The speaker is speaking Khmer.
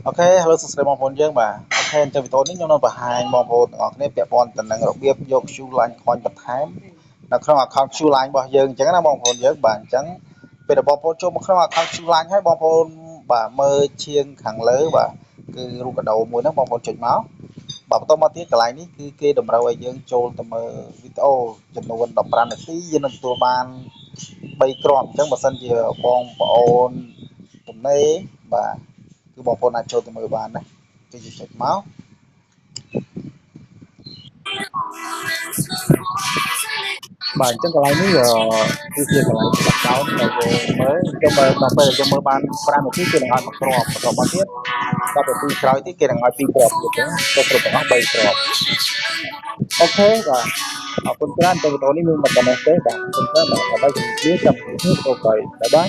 អូខេ hello សួស្តីបងប្អូនយើងបាទអូខេអញ្ចឹងវីដេអូនេះខ្ញុំនឹងបង្ហាញបងប្អូនទាំងអស់គ្នាពាក់ព័ន្ធទៅនឹងរបៀបយក Queue Line Coin បន្ថែមនៅក្នុង account Queue Line របស់យើងអញ្ចឹងណាបងប្អូនយើងបាទអញ្ចឹងពេលដែលបងប្អូនចូលមកក្នុង account Queue Line ហើយបងប្អូនបាទមើលឈៀងខាងលើបាទគឺរូបកដោមួយហ្នឹងបងប្អូនចុចមកបាទបន្តមកទៀតកន្លែងនេះគឺគេតម្រូវឲ្យយើងចូលទៅមើលវីដេអូចំនួន15នាទីយើងនឹងទទួលបាន3គ្រាប់អញ្ចឹងបើសិនជាបងប្អូនទំនេរបាទគឺបងប្អូនអាចចូលទៅមើលបានណាគេចុចមកបាទអញ្ចឹងកន្លែងនេះគឺជាកន្លែងសម្រាប់ដោនដែលយើងមើលអញ្ចឹងបើដល់ពេលយើងមើលបាន5នាទីគេនឹងឲ្យមកគ្រាប់បន្តមកទៀត10នាទីក្រោយទៀតគេនឹងឲ្យ2គ្រាប់ទៀតអញ្ចឹងទៅគ្រប់ទាំងអស់3គ្រាប់អូខេបាទអរគុណច្រើនទៅវីដេអូនេះមានតែប៉ុណ្ណេះទេបាទអរគុណច្រើនបាទដើម្បីជំរាបចាំវីដេអូក្រោយបាយបាយ